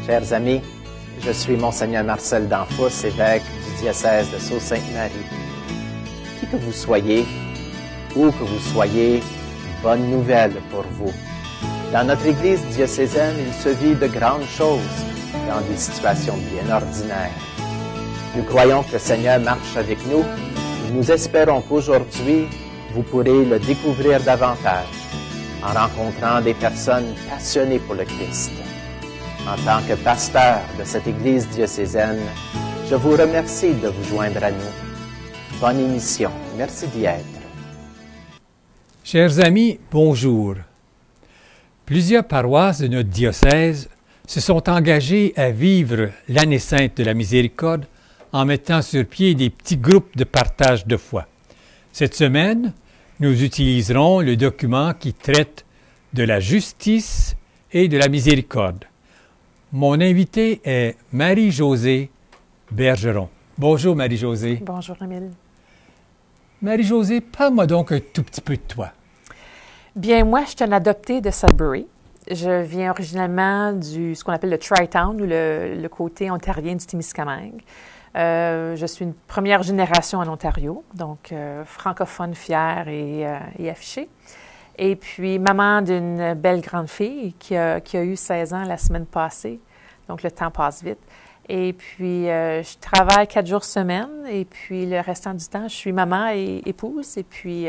Chers amis, je suis Monseigneur Marcel Danfous, évêque du diocèse de Sault-Sainte-Marie. Qui que vous soyez, où que vous soyez, bonne nouvelle pour vous. Dans notre Église diocésaine, il se vit de grandes choses dans des situations bien ordinaires. Nous croyons que le Seigneur marche avec nous et nous espérons qu'aujourd'hui, vous pourrez le découvrir davantage en rencontrant des personnes passionnées pour le Christ. En tant que pasteur de cette Église diocésaine, je vous remercie de vous joindre à nous. Bonne émission. Merci d'y être. Chers amis, bonjour. Plusieurs paroisses de notre diocèse se sont engagées à vivre l'année sainte de la miséricorde en mettant sur pied des petits groupes de partage de foi. Cette semaine, nous utiliserons le document qui traite de la justice et de la miséricorde. Mon invitée est Marie-Josée Bergeron. Bonjour Marie-Josée. Bonjour Émile. Marie-Josée, parle-moi donc un tout petit peu de toi. Bien, moi, je suis une adoptée de Sudbury. Je viens originellement ce qu'on appelle le Tri-Town, ou le côté ontarien du Témiscamingue. Je suis une première génération en Ontario, donc francophone, fière et affichée. Et puis, maman d'une belle grande fille qui a eu 16 ans la semaine passée. Donc, le temps passe vite. Et puis, je travaille 4 jours semaine. Et puis, le restant du temps, je suis maman et épouse. Et puis,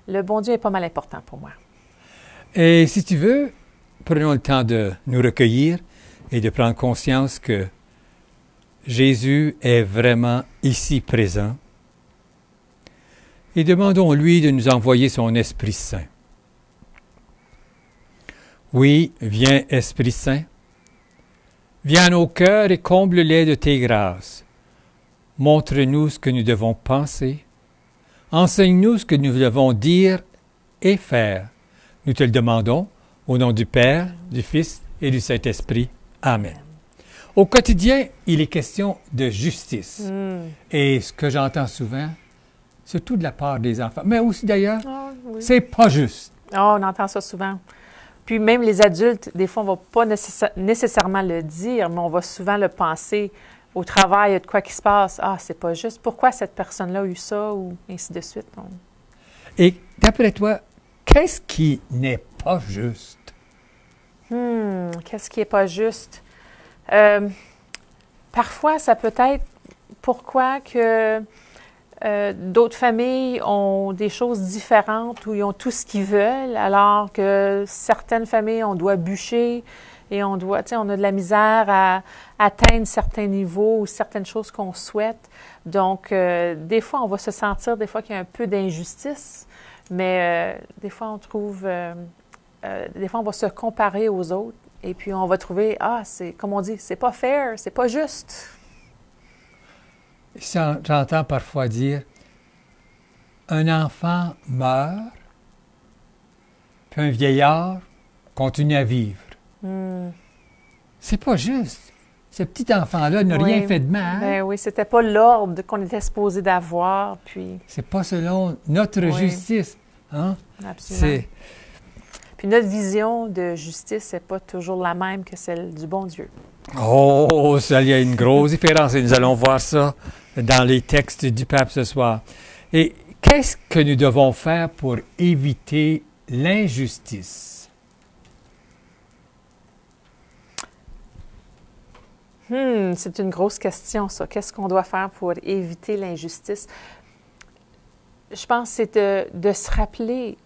le bon Dieu est pas mal important pour moi. Et si tu veux, prenons le temps de nous recueillir et de prendre conscience que Jésus est vraiment ici présent. Et demandons-lui de nous envoyer son Esprit Saint. Oui, viens, Esprit Saint. Viens à nos cœurs et comble-les de tes grâces. Montre-nous ce que nous devons penser. Enseigne-nous ce que nous devons dire et faire. Nous te le demandons au nom du Père, du Fils et du Saint-Esprit. Amen. Au quotidien, il est question de justice. Et ce que j'entends souvent, surtout de la part des enfants, mais aussi d'ailleurs, c'est pas juste. On entend ça souvent. Puis même les adultes, des fois, on ne va pas nécessairement le dire, mais on va souvent le penser. Au travail, il y a de quoi qui se passe. Ah, c'est pas juste. Pourquoi cette personne-là a eu ça? Ou ainsi de suite. Et d'après toi, qu'est-ce qui n'est pas juste? Qu'est-ce qui n'est pas juste? Parfois, ça peut être pourquoi que d'autres familles ont des choses différentes où ils ont tout ce qu'ils veulent, alors que certaines familles, on doit bûcher et on a de la misère à atteindre certains niveaux ou certaines choses qu'on souhaite. Donc, des fois, on va se sentir des fois qu'il y a un peu d'injustice, mais des fois, on trouve, des fois, on va se comparer aux autres et puis on va trouver, c'est, comme on dit, c'est pas fair, c'est pas juste. J'entends parfois dire, un enfant meurt, puis un vieillard continue à vivre. C'est pas juste. Ce petit enfant-là n'a rien fait de mal. Ben oui, c'était pas l'ordre qu'on était supposé d'avoir, puis... C'est pas selon notre justice. Hein? Absolument. Puis notre vision de justice n'est pas toujours la même que celle du bon Dieu. Oh, ça, il y a une grosse différence et nous allons voir ça dans les textes du pape ce soir. Et qu'est-ce que nous devons faire pour éviter l'injustice? C'est une grosse question, ça. Qu'est-ce qu'on doit faire pour éviter l'injustice? Je pense que c'est de se rappeler,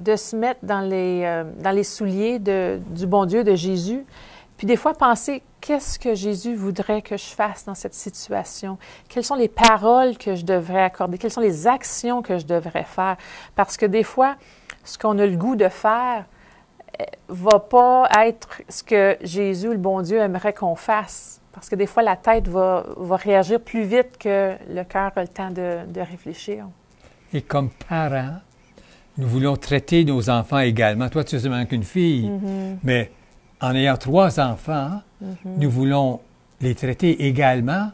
de se mettre dans les souliers du bon Dieu, de Jésus. Puis des fois, penser, qu'est-ce que Jésus voudrait que je fasse dans cette situation? Quelles sont les paroles que je devrais accorder? Quelles sont les actions que je devrais faire? Parce que des fois, ce qu'on a le goût de faire va pas être ce que Jésus, le bon Dieu, aimerait qu'on fasse. Parce que des fois, la tête va réagir plus vite que le cœur a le temps de réfléchir. Et comme parents, nous voulons traiter nos enfants également. Toi, tu es seulement qu'une fille, mais en ayant 3 enfants, nous voulons les traiter également,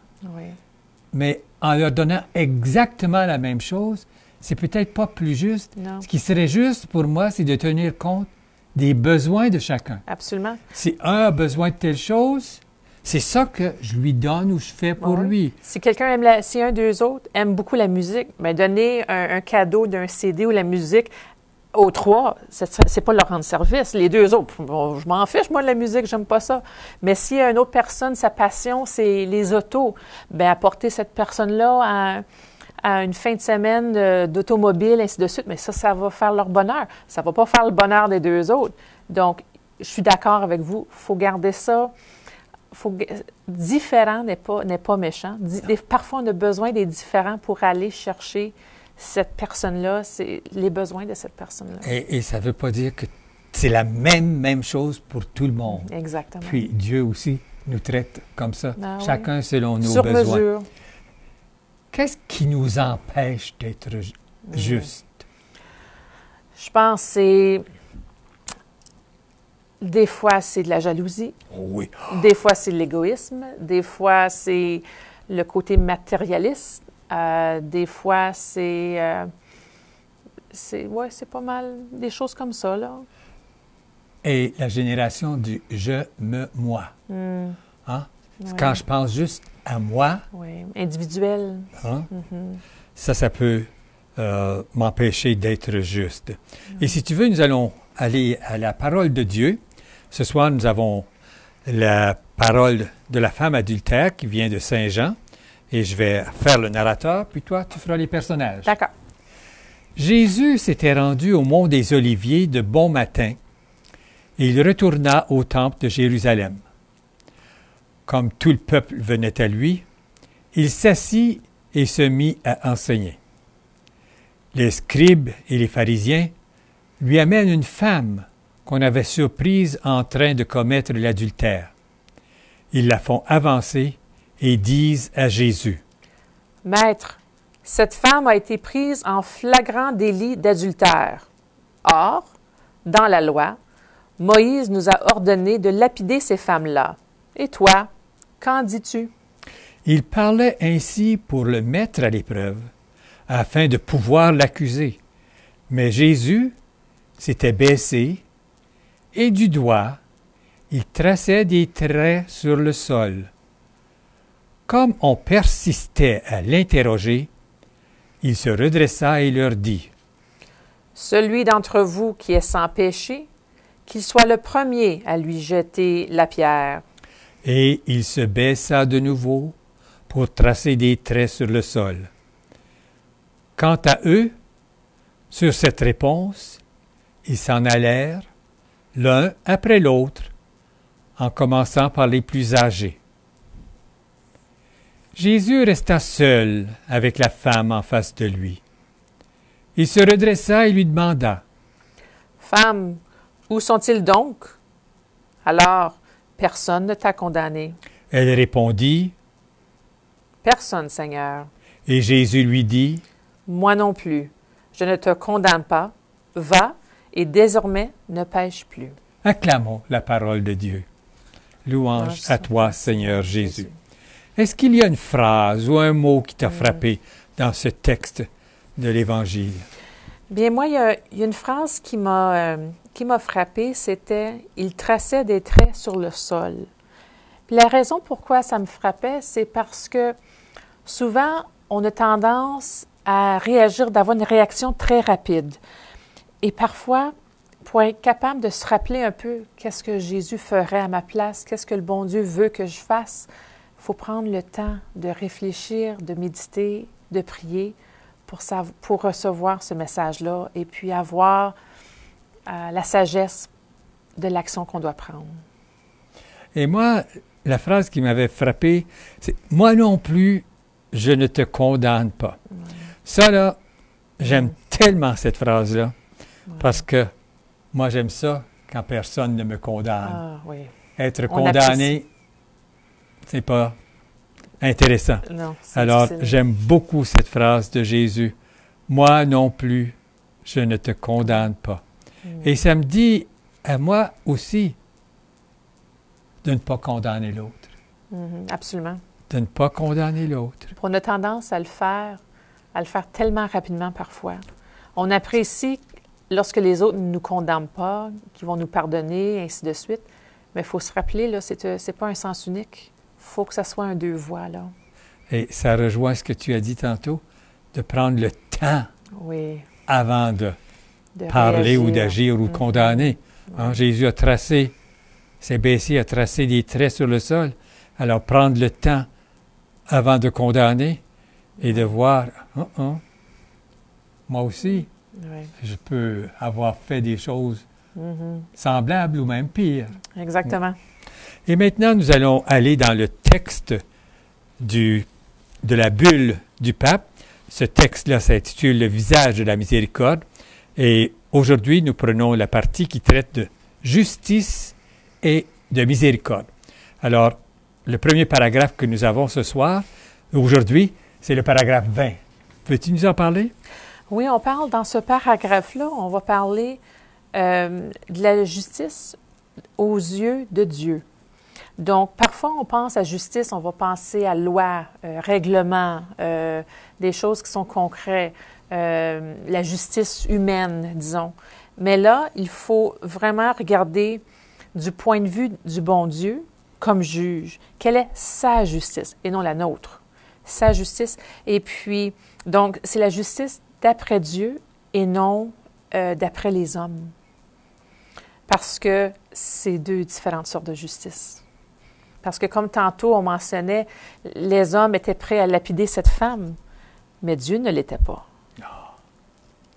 mais en leur donnant exactement la même chose, c'est peut-être pas plus juste. Non. Ce qui serait juste pour moi, c'est de tenir compte des besoins de chacun. Absolument. Si un a besoin de telle chose, c'est ça que je lui donne ou je fais pour Oui. lui. Si quelqu'un aime si un d'eux autres aime beaucoup la musique, bien, donner un cadeau d'un CD ou la musique aux trois, c'est pas leur rendre service. Les deux autres, bon, je m'en fiche, moi, de la musique, j'aime pas ça. Mais s'il y a une autre personne, sa passion, c'est les autos, bien, apporter cette personne-là à une fin de semaine d'automobile, ainsi de suite, mais ça va faire leur bonheur. Ça va pas faire le bonheur des deux autres. Donc, je suis d'accord avec vous. Il faut garder ça. Différent n'est pas méchant. Parfois, on a besoin des différents pour aller chercher cette personne-là, c'est les besoins de cette personne-là. Et ça ne veut pas dire que c'est la même chose pour tout le monde. Exactement. Puis Dieu aussi nous traite comme ça, chacun selon nos Sur besoins. mesure. Qu'est-ce qui nous empêche d'être juste? Je pense que c'est... Des fois, c'est de la jalousie. Oui. Des fois, c'est de l'égoïsme. Des fois, c'est le côté matérialiste. Des fois, c'est pas mal des choses comme ça, là. Et la génération du « je, me, moi ». Hein? Oui. Quand je pense juste à moi, oui, individuel. Hein? Ça peut m'empêcher d'être juste. Et si tu veux, nous allons aller à la parole de Dieu. Ce soir, nous avons la parole de la femme adultère qui vient de Saint Jean. Et je vais faire le narrateur, puis toi, tu feras les personnages. D'accord. Jésus s'était rendu au mont des Oliviers de bon matin, et il retourna au temple de Jérusalem. Comme tout le peuple venait à lui, il s'assit et se mit à enseigner. Les scribes et les pharisiens lui amènent une femme qu'on avait surprise en train de commettre l'adultère. Ils la font avancer et disent à Jésus: « Maître, cette femme a été prise en flagrant délit d'adultère. Or, dans la loi, Moïse nous a ordonné de lapider ces femmes-là. Et toi, qu'en dis-tu? » Il parlait ainsi pour le mettre à l'épreuve, afin de pouvoir l'accuser. Mais Jésus s'était baissé, et du doigt, il traçait des traits sur le sol. Comme on persistait à l'interroger, il se redressa et leur dit: « Celui d'entre vous qui est sans péché, qu'il soit le premier à lui jeter la pierre. » Et il se baissa de nouveau pour tracer des traits sur le sol. Quant à eux, sur cette réponse, ils s'en allèrent, l'un après l'autre, en commençant par les plus âgés. Jésus resta seul avec la femme en face de lui. Il se redressa et lui demanda: « Femme, où sont-ils donc? » Alors, personne ne t'a condamné. Elle répondit: « Personne, Seigneur. » Et Jésus lui dit: « Moi non plus. Je ne te condamne pas. Va, et désormais ne pêche plus. » Acclamons la parole de Dieu. Louange à toi, Seigneur Jésus. Est-ce qu'il y a une phrase ou un mot qui t'a frappé dans ce texte de l'Évangile? Bien, moi, il y a une phrase qui m'a frappée, c'était « Il traçait des traits sur le sol ». Puis la raison pourquoi ça me frappait, c'est parce que souvent, on a tendance à réagir, d'avoir une réaction très rapide. Et parfois, pour être capable de se rappeler un peu qu'est-ce que Jésus ferait à ma place, qu'est-ce que le bon Dieu veut que je fasse, il faut prendre le temps de réfléchir, de méditer, de prier pour recevoir ce message-là et puis avoir la sagesse de l'action qu'on doit prendre. Et moi, la phrase qui m'avait frappé, c'est « Moi non plus, je ne te condamne pas. » Ça, là, j'aime tellement cette phrase-là, parce que moi, j'aime ça quand personne ne me condamne. Ah, oui. Être condamné, c'est pas intéressant. Non, alors, difficile. J'aime beaucoup cette phrase de Jésus. « Moi non plus, je ne te condamne pas. » Et ça me dit à moi aussi de ne pas condamner l'autre. Absolument. De ne pas condamner l'autre. On a tendance à le faire tellement rapidement parfois. On apprécie lorsque les autres ne nous condamnent pas, qu'ils vont nous pardonner, ainsi de suite. Mais il faut se rappeler, là, c'est pas un sens unique. Il faut que ça soit un deux voies, là. Et ça rejoint ce que tu as dit tantôt, de prendre le temps Oui. avant de De parler réagir. ou d'agir ou de condamner. Hein, Jésus s'est baissé, a tracé des traits sur le sol. Alors, prendre le temps avant de condamner et de voir, moi aussi, Oui. je peux avoir fait des choses Mhm. semblables ou même pires. Exactement. Et maintenant, nous allons aller dans le texte de la bulle du pape. Ce texte-là s'intitule « Le visage de la miséricorde ». Et aujourd'hui, nous prenons la partie qui traite de justice et de miséricorde. Alors, le premier paragraphe que nous avons ce soir, aujourd'hui, c'est le paragraphe 20. Peux-tu nous en parler? Oui, on parle dans ce paragraphe-là, on va parler de la justice aux yeux de Dieu. Donc, parfois, on pense à justice, on va penser à loi, règlement, des choses qui sont concrètes, la justice humaine, disons. Mais là, il faut vraiment regarder du point de vue du bon Dieu comme juge. Quelle est sa justice et non la nôtre? Sa justice. Et puis, donc, c'est la justice d'après Dieu et non d'après les hommes. Parce que c'est deux différentes sortes de justice. Parce que comme tantôt on mentionnait, les hommes étaient prêts à lapider cette femme, mais Dieu ne l'était pas.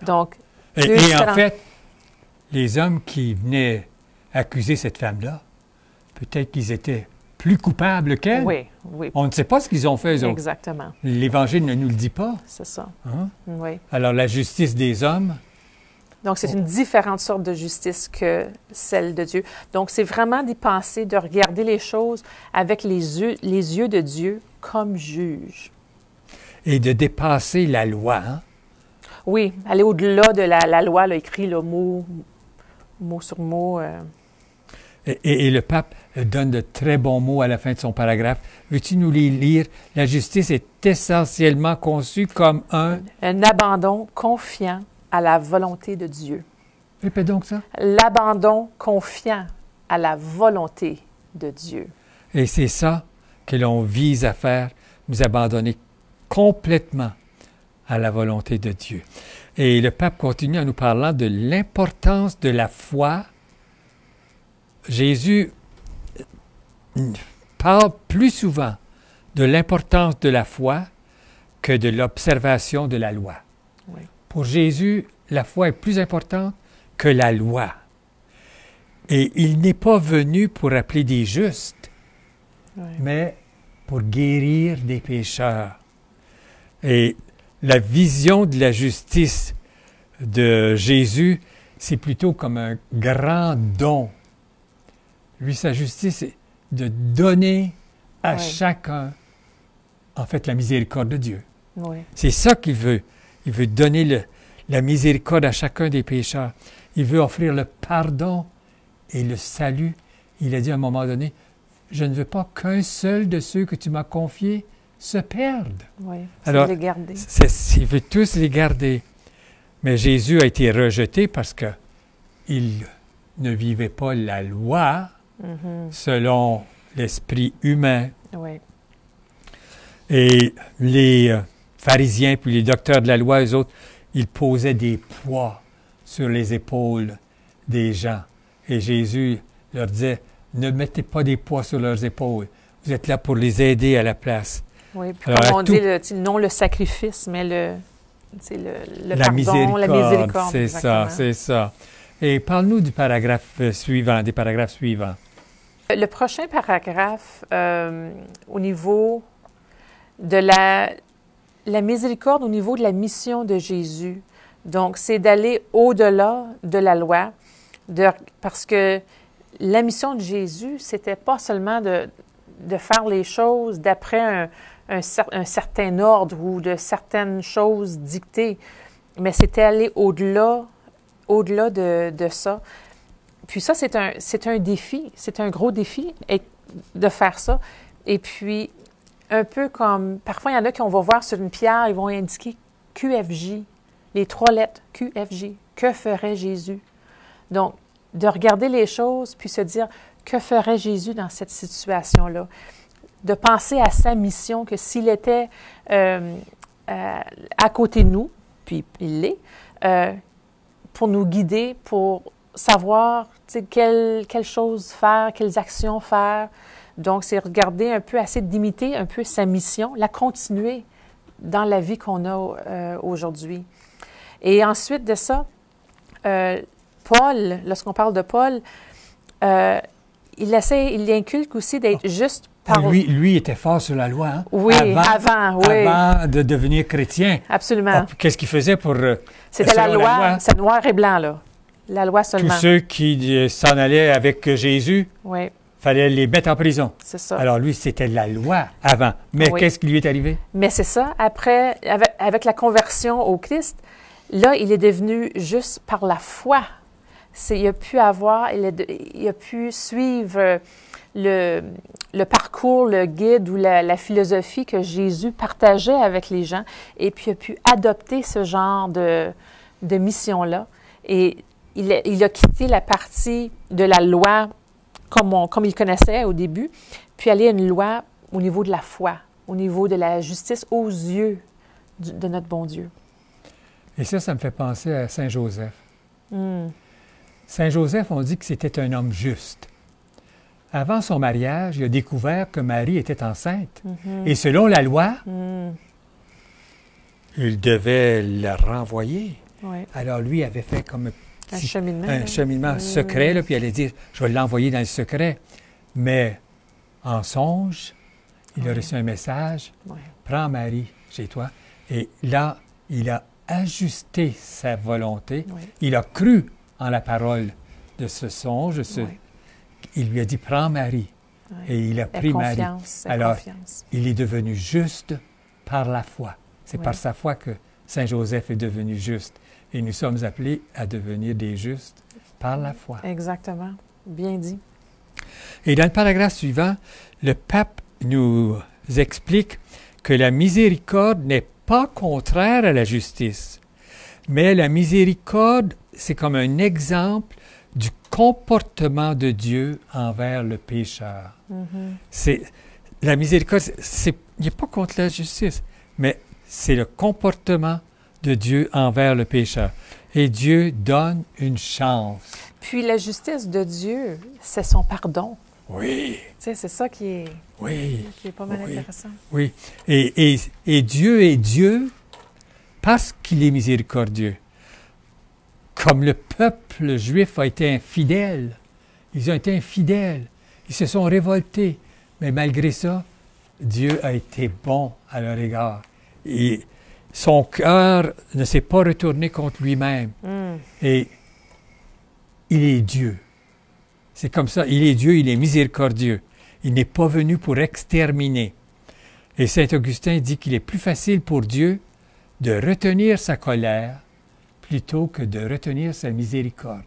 Donc, Et en fait, les hommes qui venaient accuser cette femme-là, peut-être qu'ils étaient plus coupables qu'elle. Oui, oui. On ne sait pas ce qu'ils ont fait, eux autres. Exactement. L'Évangile ne nous le dit pas. C'est ça. Hein? Oui. Alors, la justice des hommes, Donc, c'est une différente sorte de justice que celle de Dieu. Donc, c'est vraiment d'y penser, de regarder les choses avec les yeux de Dieu comme juge. et de dépasser la loi. Hein? Oui, aller au-delà de la loi, là, écrit le mot sur mot. Et le pape donne de très bons mots à la fin de son paragraphe. Veux-tu nous les lire? La justice est essentiellement conçue comme un abandon confiant à la volonté de Dieu. Répète donc ça. L'abandon confiant à la volonté de Dieu. Et c'est ça que l'on vise à faire, nous abandonner complètement à la volonté de Dieu. Et le pape continue en nous parlant de l'importance de la foi. Jésus parle plus souvent de l'importance de la foi que de l'observation de la loi. Oui. Pour Jésus, la foi est plus importante que la loi. Et il n'est pas venu pour appeler des justes, Oui. mais pour guérir des pécheurs. Et la vision de la justice de Jésus, c'est plutôt comme un grand don. Lui, sa justice, c'est de donner à Oui. chacun, en fait, la miséricorde de Dieu. Oui. C'est ça qu'il veut. Il veut donner la miséricorde à chacun des pécheurs. Il veut offrir le pardon et le salut. Il a dit à un moment donné, « Je ne veux pas qu'un seul de ceux que tu m'as confiés se perde. » Oui. C'est Alors, de les garder. Il veut tous les garder. Mais Jésus a été rejeté parce qu'il ne vivait pas la loi Mhm. selon l'esprit humain. Oui. Et les pharisiens puis les docteurs de la loi, eux autres, ils posaient des poids sur les épaules des gens. Et Jésus leur disait, ne mettez pas des poids sur leurs épaules. Vous êtes là pour les aider à la place. Oui. Puis Alors, comme on à tout- dit, non le sacrifice, mais le La pardon, miséricorde, la miséricorde. c'est ça, exactement. c'est ça. Et parle-nous du paragraphe suivant, des paragraphes suivants. Le prochain paragraphe, au niveau de la miséricorde, au niveau de la mission de Jésus, donc c'est d'aller au-delà de la loi, parce que la mission de Jésus, c'était pas seulement de faire les choses d'après un certain ordre ou de certaines choses dictées, mais c'était aller au-delà de ça. Puis ça, c'est un défi, c'est un gros défi de faire ça. Et puis, un peu comme, parfois, il y en a qui, on va voir sur une pierre, ils vont indiquer QFJ, les 3 lettres, QFJ. Que ferait Jésus? Donc, de regarder les choses, puis se dire, que ferait Jésus dans cette situation-là? De penser à sa mission, que s'il était à côté de nous, puis il l'est, pour nous guider, pour savoir quelle chose faire, quelles actions faire. Donc, c'est regarder un peu, essayer d'imiter un peu sa mission, la continuer dans la vie qu'on a aujourd'hui. Et ensuite de ça, Paul, lorsqu'on parle de Paul, il inculque aussi d'être juste par... Lui était fort sur la loi, hein? Oui, avant de devenir chrétien. Absolument. Qu'est-ce qu'il faisait pour... C'était la loi, c'est noir et blanc, là. La loi seulement. Tous ceux qui s'en allaient avec Jésus, oui. fallait les mettre en prison. C'est ça. Alors lui, c'était la loi avant. Mais qu'est-ce qui lui est arrivé? Mais c'est ça. Après, avec la conversion au Christ, là, il est devenu juste par la foi. Il a pu suivre le parcours, le guide ou la philosophie que Jésus partageait avec les gens, et puis il a pu adopter ce genre de mission-là. Et il a quitté la partie de la loi comme il connaissait au début, puis aller à une loi au niveau de la foi, au niveau de la justice aux yeux de notre bon Dieu. Et ça me fait penser à Saint Joseph. Saint Joseph, on dit que c'était un homme juste. Avant son mariage, il a découvert que Marie était enceinte. Et selon la loi, il devait la renvoyer. Oui. Alors lui avait fait comme un cheminement secret, là, puis il allait dire, je vais l'envoyer dans le secret. Mais en songe, il a reçu un message, prends Marie chez toi. Et là, il a ajusté sa volonté. Il a cru en la parole de ce songe. Il lui a dit, prends Marie. Et il a pris Marie. Alors, il est devenu juste par la foi. C'est par sa foi que Saint Joseph est devenu juste. Et nous sommes appelés à devenir des justes par la foi. Exactement. Bien dit. Et dans le paragraphe suivant, le pape nous explique que la miséricorde n'est pas contraire à la justice, mais la miséricorde, c'est comme un exemple du comportement de Dieu envers le pécheur. La miséricorde, il n'est pas contre la justice, mais c'est le comportement de Dieu envers le pécheur. Et Dieu donne une chance. Puis la justice de Dieu, c'est son pardon. Oui. Tu sais, c'est ça qui est pas mal intéressant. Oui. Et Dieu est Dieu parce qu'il est miséricordieux. Comme le peuple juif a été infidèle. Ils ont été infidèles. Ils se sont révoltés. Mais malgré ça, Dieu a été bon à leur égard. Et son cœur ne s'est pas retourné contre lui-même. Et il est Dieu. C'est comme ça. Il est Dieu, il est miséricordieux. Il n'est pas venu pour exterminer. Et saint Augustin dit qu'il est plus facile pour Dieu de retenir sa colère plutôt que de retenir sa miséricorde.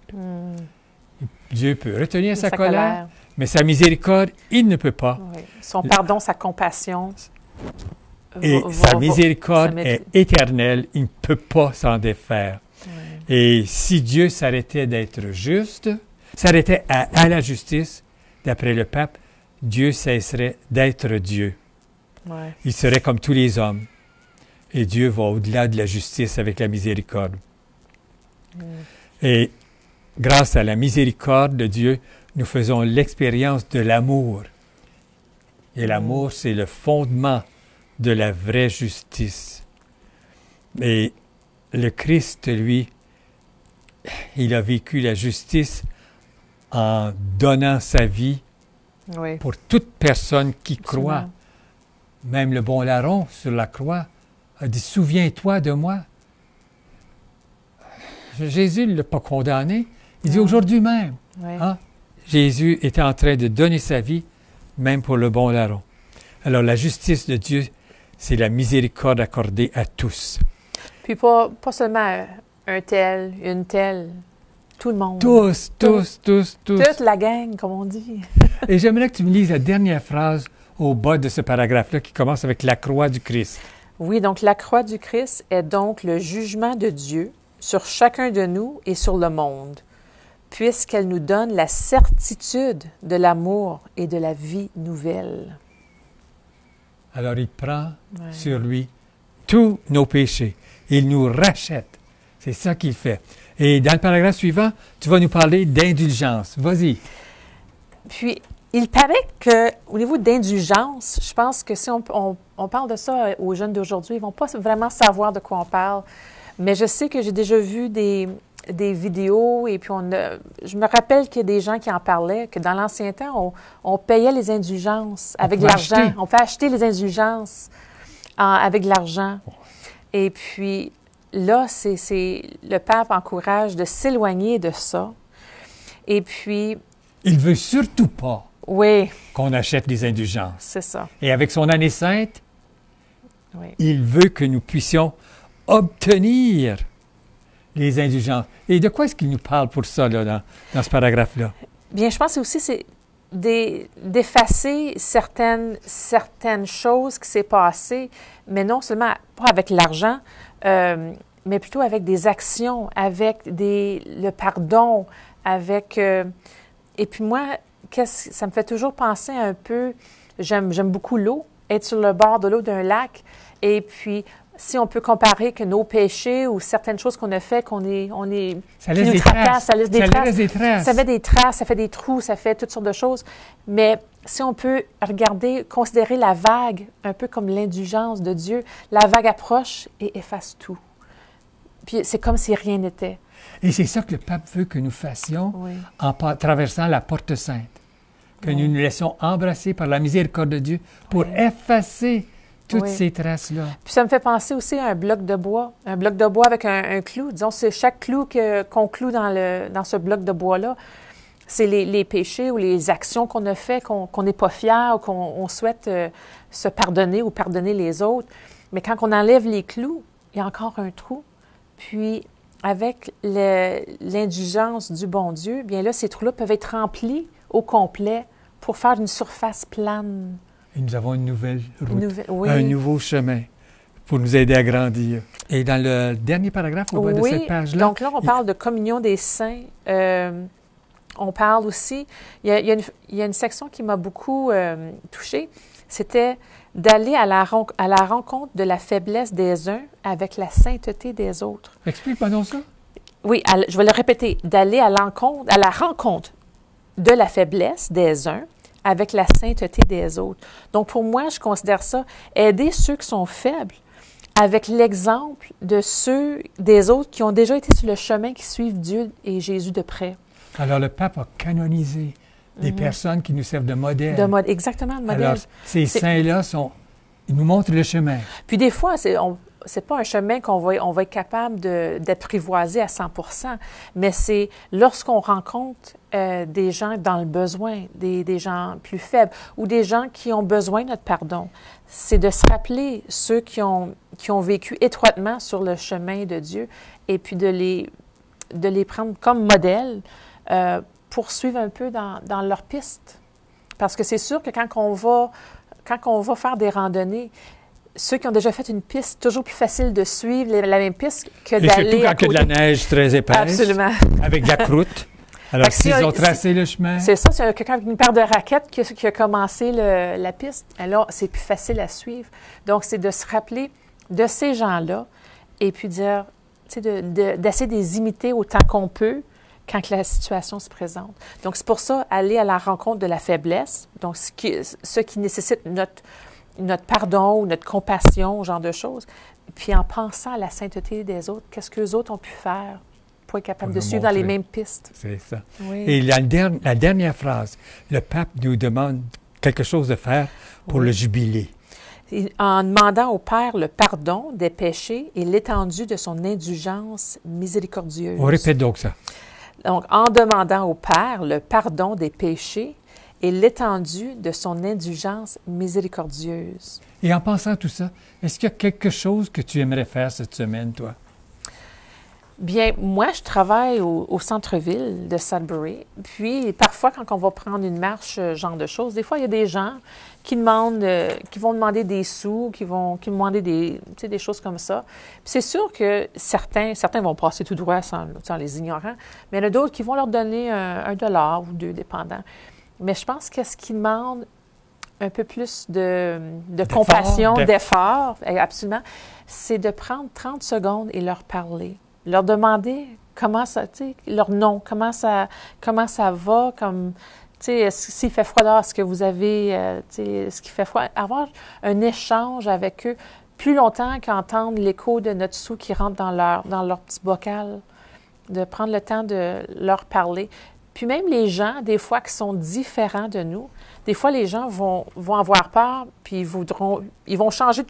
Dieu peut retenir sa colère, mais sa miséricorde, il ne peut pas. Oui. Son pardon, sa compassion. Et sa miséricorde est éternelle, il ne peut pas s'en défaire. Et si Dieu s'arrêtait d'être juste, s'arrêtait à la justice, d'après le pape, Dieu cesserait d'être Dieu. Il serait comme tous les hommes. Et Dieu va au-delà de la justice avec la miséricorde. Et grâce à la miséricorde de Dieu, nous faisons l'expérience de l'amour. Et l'amour, c'est le fondement de la vraie justice. Et le Christ, lui, il a vécu la justice en donnant sa vie pour toute personne qui croit. Même le bon larron sur la croix a dit « Souviens-toi de moi ». Jésus ne l'a pas condamné. Il dit aujourd'hui même. Jésus était en train de donner sa vie, même pour le bon larron. Alors la justice de Dieu, c'est la miséricorde accordée à tous. Puis pas seulement un tel, une telle, tout le monde. Tous. Toute la gang, comme on dit. Et j'aimerais que tu me lises la dernière phrase au bas de ce paragraphe-là qui commence avec la croix du Christ. Oui, donc la croix du Christ est donc le jugement de Dieu sur chacun de nous et sur le monde, puisqu'elle nous donne la certitude de l'amour et de la vie nouvelle. Alors il prend sur lui tous nos péchés. Il nous rachète. C'est ça qu'il fait. Et dans le paragraphe suivant, tu vas nous parler d'indulgence. Vas-y. Puis, il paraît qu'au niveau d'indulgence, je pense que si on parle de ça aux jeunes d'aujourd'hui, ils ne vont pas vraiment savoir de quoi on parle. Mais je sais que j'ai déjà vu des vidéos et puis je me rappelle qu'il y a des gens qui en parlaient, que dans l'ancien temps, on payait les indulgences avec de l'argent. On peut acheter les indulgences avec de l'argent. Et puis là, le pape encourage de s'éloigner de ça. Et puis... Il veut surtout pas qu'on achète des indulgences. C'est ça. Et avec son année sainte, il veut que nous puissions obtenir les indulgences. Et de quoi est-ce qu'il nous parle pour ça, là, dans ce paragraphe-là? Bien, je pense que aussi c'est d'effacer certaines choses qui s'est passées, mais non seulement pas avec l'argent, mais plutôt avec des actions, avec le pardon, avec... et puis moi, ça me fait toujours penser un peu, j'aime beaucoup l'eau, être sur le bord de l'eau d'un lac, et puis si on peut comparer que nos péchés ou certaines choses qu'on a fait, ça laisse des traces. Ça laisse des traces. Ça fait des traces, ça fait des trous, ça fait toutes sortes de choses. Mais si on peut considérer la vague un peu comme l'indulgence de Dieu, la vague approche et efface tout. Puis c'est comme si rien n'était. Et c'est ça que le pape veut que nous fassions en traversant la porte sainte. Que nous nous laissions embrasser par la miséricorde de Dieu pour effacer toutes ces traces-là. Puis ça me fait penser aussi à un bloc de bois. Un bloc de bois avec un clou. Disons, c'est chaque clou qu'on cloue dans ce bloc de bois-là. C'est les péchés ou les actions qu'on a fait, qu'on n'est pas fier ou qu'on souhaite se pardonner ou pardonner les autres. Mais quand on enlève les clous, il y a encore un trou. Puis, avec l'indulgence du bon Dieu, bien là, ces trous-là peuvent être remplis au complet pour faire une surface plane. Et nous avons une nouvelle route, un nouveau chemin pour nous aider à grandir. Et dans le dernier paragraphe, au bas de cette page-là... Donc là, on parle de communion des saints. On parle aussi... Il y a une section qui m'a beaucoup touchée. C'était d'aller à la rencontre de la faiblesse des uns avec la sainteté des autres. Explique-moi donc ça. Oui, je vais le répéter. D'aller à la rencontre de la faiblesse des uns avec la sainteté des autres. Donc, pour moi, je considère ça, aider ceux qui sont faibles avec l'exemple des autres qui ont déjà été sur le chemin, qui suivent Dieu et Jésus de près. Alors, le pape a canonisé des personnes qui nous servent de modèle. Exactement, de modèle. Alors, ces saints-là, ils nous montrent le chemin. Puis des fois, c'est pas un chemin qu'on va être capable d'apprivoiser à 100%, mais c'est lorsqu'on rencontre des gens dans le besoin, des gens plus faibles ou des gens qui ont besoin de notre pardon, c'est de se rappeler ceux qui ont vécu étroitement sur le chemin de Dieu et puis de les prendre comme modèle pour suivre un peu dans leur piste. Parce que c'est sûr que quand on va faire des randonnées, ceux qui ont déjà fait une piste, c'est toujours plus facile de suivre la même piste que d'aller à côté. Et surtout quand il y a de la neige très épaisse. Absolument. Avec de la croûte. Alors, s'ils ont tracé le chemin... C'est ça, c'est quelqu'un avec une paire de raquettes qui a commencé la piste. Alors, c'est plus facile à suivre. Donc, c'est de se rappeler de ces gens-là et puis dire, tu sais, d'essayer de les imiter autant qu'on peut quand la situation se présente. Donc, c'est pour ça, aller à la rencontre de la faiblesse, donc ce qui nécessite notre pardon ou notre compassion, ce genre de choses, puis en pensant à la sainteté des autres, qu'est-ce qu'eux autres ont pu faire pour être capables de suivre dans les mêmes pistes. C'est ça. Oui. Et la dernière phrase, le pape nous demande quelque chose de faire pour le jubilé. En demandant au Père le pardon des péchés et l'étendue de son indulgence miséricordieuse. On répète donc ça. Donc, en demandant au Père le pardon des péchés et l'étendue de son indulgence miséricordieuse. Et en pensant à tout ça, est-ce qu'il y a quelque chose que tu aimerais faire cette semaine, toi? Bien, moi, je travaille au centre-ville de Sudbury. Puis, parfois, quand on va prendre une marche, ce genre de choses, des fois, il y a des gens qui demandent, qui vont demander des sous, qui vont demander des choses comme ça. Puis c'est sûr que certains vont passer tout droit sans les ignorant, mais il y en a d'autres qui vont leur donner un dollar ou deux, dépendant. Mais je pense que ce qui demande un peu plus de compassion, d'effort, absolument, c'est de prendre 30 secondes et leur parler. Leur demander comment ça, leur nom, comment ça va, comme, s'il fait froid dehors, est-ce que vous avez, est-ce qu'il fait froid? Avoir un échange avec eux plus longtemps qu'entendre l'écho de notre sou qui rentre dans leur petit bocal, de prendre le temps de leur parler. Puis même les gens, des fois, qui sont différents de nous, des fois, les gens vont avoir peur, puis ils vont changer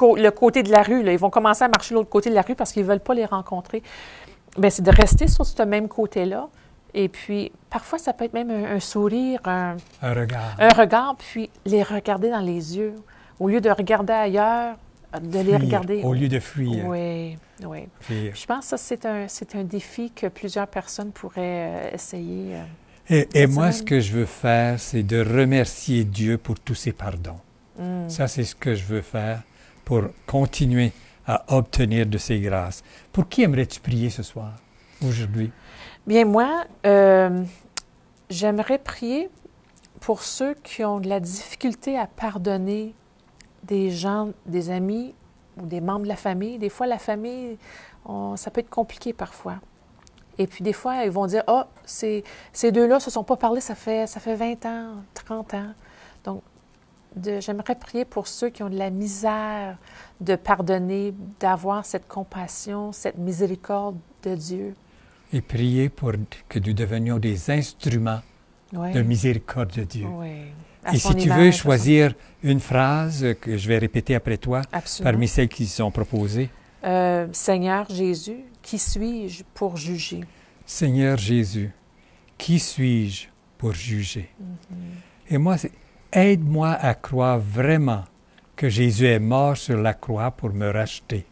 le côté de la rue. Là. Ils vont commencer à marcher de l'autre côté de la rue parce qu'ils ne veulent pas les rencontrer. Bien, c'est de rester sur ce même côté-là. Et puis, parfois, ça peut être même un sourire, un regard, puis les regarder dans les yeux. Au lieu de regarder ailleurs, de les regarder. Au lieu de fuir. Oui. Je pense que ça, c'est un défi que plusieurs personnes pourraient essayer. Et moi, ce que je veux faire, c'est de remercier Dieu pour tous ses pardons. Ça, c'est ce que je veux faire pour continuer à obtenir de ses grâces. Pour qui aimerais-tu prier ce soir, aujourd'hui? Bien, moi, j'aimerais prier pour ceux qui ont de la difficulté à pardonner des gens, des amis ou des membres de la famille. Des fois, la famille, ça peut être compliqué parfois. Et puis, des fois, ils vont dire, « Ah, ces deux-là ne se sont pas parlé, ça fait 20 ans, 30 ans. » Donc, j'aimerais prier pour ceux qui ont de la misère de pardonner, d'avoir cette compassion, cette miséricorde de Dieu. Et prier pour que nous devenions des instruments de miséricorde de Dieu. Oui. Et si tu veux choisir une phrase que je vais répéter après toi, parmi celles qui sont proposées. Seigneur Jésus, qui suis-je pour juger? Seigneur Jésus, qui suis-je pour juger? Et moi, aide-moi à croire vraiment que Jésus est mort sur la croix pour me racheter.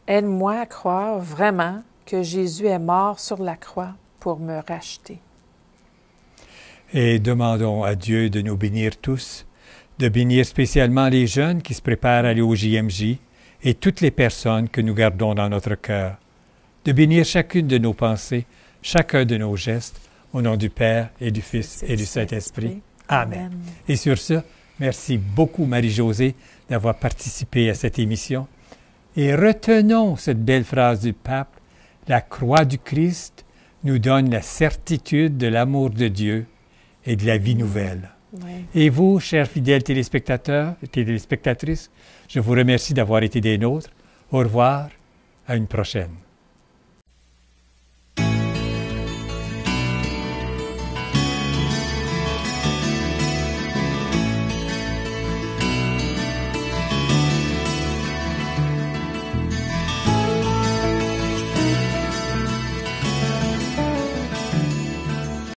Aide-moi à croire vraiment que Jésus est mort sur la croix pour me racheter. Et demandons à Dieu de nous bénir tous, de bénir spécialement les jeunes qui se préparent à aller au JMJ et toutes les personnes que nous gardons dans notre cœur, de bénir chacune de nos pensées, chacun de nos gestes, au nom du Père et du Fils et du Saint-Esprit. Amen. Et sur ce, merci beaucoup Marie-Josée d'avoir participé à cette émission. Et retenons cette belle phrase du pape, la croix du Christ nous donne la certitude de l'amour de Dieu et de la vie nouvelle. Oui. Et vous, chers fidèles téléspectateurs et téléspectatrices, je vous remercie d'avoir été des nôtres. Au revoir, à une prochaine.